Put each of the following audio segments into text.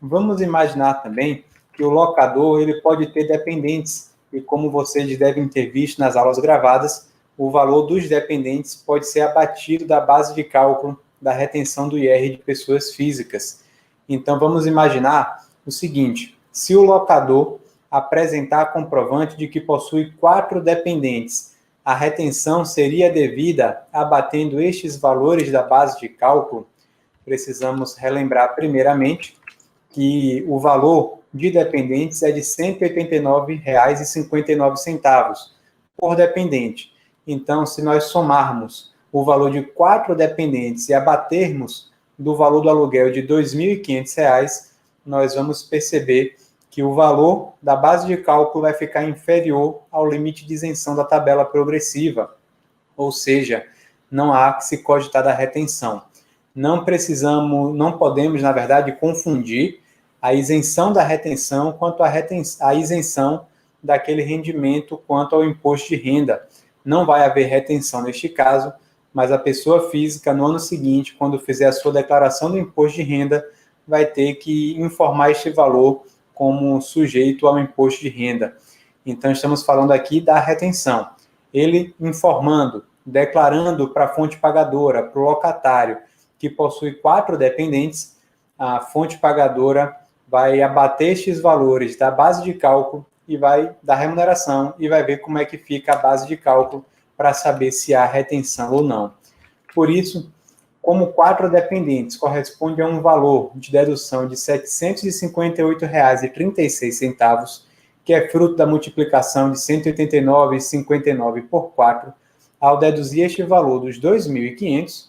Vamos imaginar também que o locador ele pode ter dependentes, e como vocês devem ter visto nas aulas gravadas, o valor dos dependentes pode ser abatido da base de cálculo da retenção do IR de pessoas físicas. Então, vamos imaginar o seguinte: se o locador apresentar comprovante de que possui 4 dependentes, a retenção seria devida abatendo estes valores da base de cálculo. Precisamos relembrar primeiramente que o valor de dependentes é de R$ 189,59 por dependente. Então, se nós somarmos o valor de 4 dependentes e abatermos do valor do aluguel de R$ 2.500, nós vamos perceber que o valor da base de cálculo vai ficar inferior ao limite de isenção da tabela progressiva, ou seja, não há que se cogitar da retenção. Não podemos, na verdade, confundir a isenção da retenção quanto a isenção daquele rendimento quanto ao imposto de renda. Não vai haver retenção neste caso, mas a pessoa física, no ano seguinte, quando fizer a sua declaração do imposto de renda, vai ter que informar este valor como sujeito ao imposto de renda. Então, estamos falando aqui da retenção. Ele informando, declarando para a fonte pagadora, para o locatário, que possui 4 dependentes, a fonte pagadora vai abater estes valores da base de cálculo e vai da remuneração e vai ver como é que fica a base de cálculo para saber se há retenção ou não. Por isso, como 4 dependentes corresponde a um valor de dedução de R$ 758,36, que é fruto da multiplicação de 189,59 por 4, ao deduzir este valor dos R$ 2.500,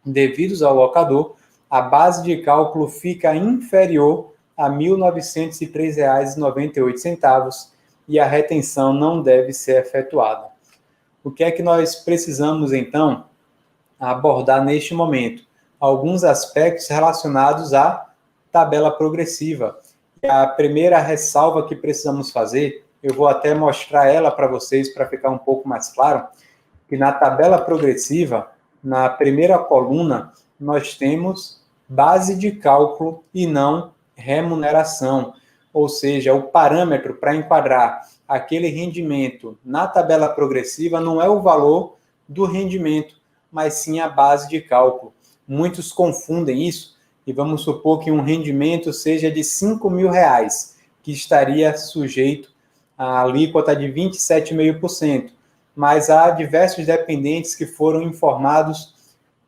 devidos ao locador, a base de cálculo fica inferior a R$ 1.903,98 e a retenção não deve ser efetuada. O que é que nós precisamos, então, abordar neste momento? Alguns aspectos relacionados à tabela progressiva. E a primeira ressalva que precisamos fazer, eu vou até mostrar ela para vocês para ficar um pouco mais claro, que na tabela progressiva, na primeira coluna, nós temos base de cálculo e não remuneração, ou seja, o parâmetro para enquadrar aquele rendimento na tabela progressiva não é o valor do rendimento, mas sim a base de cálculo. Muitos confundem isso e vamos supor que um rendimento seja de R$ 5.000, que estaria sujeito à alíquota de 27,5%, mas há diversos dependentes que foram informados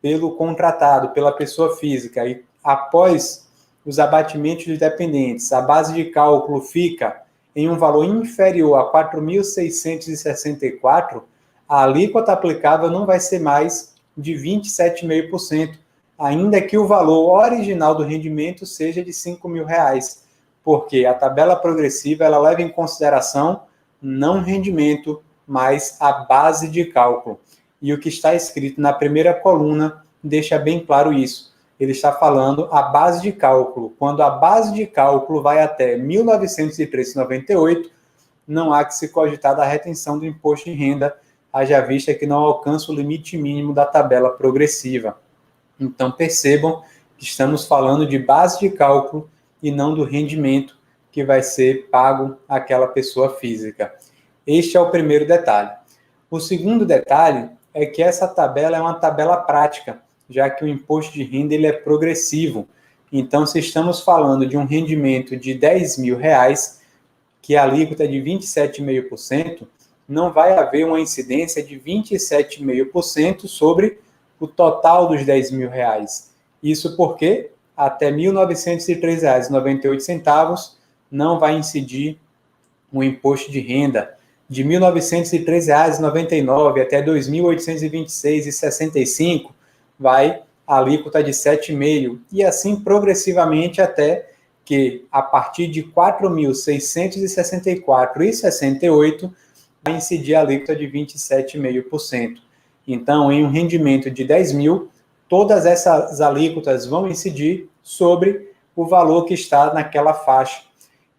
pelo contratado, pela pessoa física, e após os abatimentos dos dependentes, a base de cálculo fica em um valor inferior a R$ 4.664, a alíquota aplicável não vai ser mais de 27,5%, ainda que o valor original do rendimento seja de R$ 5.000, porque a tabela progressiva ela leva em consideração não rendimento, mas a base de cálculo. E o que está escrito na primeira coluna deixa bem claro isso. Ele está falando a base de cálculo. Quando a base de cálculo vai até R$ 1.903,98, não há que se cogitar da retenção do imposto de renda, haja vista que não alcança o limite mínimo da tabela progressiva. Então, percebam que estamos falando de base de cálculo e não do rendimento que vai ser pago àquela pessoa física. Este é o primeiro detalhe. O segundo detalhe é que essa tabela é uma tabela prática, já que o imposto de renda ele é progressivo. Então, se estamos falando de um rendimento de R$ 10.000, que a alíquota é de 27,5%, não vai haver uma incidência de 27,5% sobre o total dos R$ 10.000. Isso porque até R$ 1.903,98 não vai incidir o imposto de renda. De R$ 1.903,99 até R$ 2.826,65 vai a alíquota de 7,5%, e assim progressivamente até que, a partir de R$ 4.664,68, vai incidir a alíquota de 27,5%. Então, em um rendimento de 10 mil, todas essas alíquotas vão incidir sobre o valor que está naquela faixa.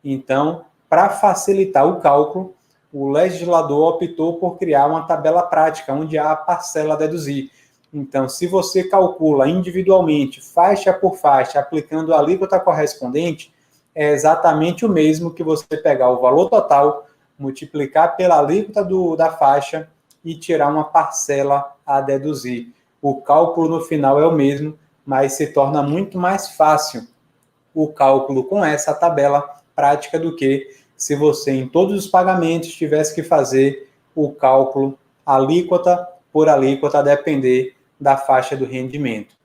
Então, para facilitar o cálculo, o legislador optou por criar uma tabela prática, onde há a parcela a deduzir. Então, se você calcula individualmente, faixa por faixa, aplicando a alíquota correspondente, é exatamente o mesmo que você pegar o valor total, multiplicar pela alíquota da faixa e tirar uma parcela a deduzir. O cálculo no final é o mesmo, mas se torna muito mais fácil o cálculo com essa tabela prática do que se você, em todos os pagamentos, tivesse que fazer o cálculo alíquota por alíquota, a depender da faixa do rendimento.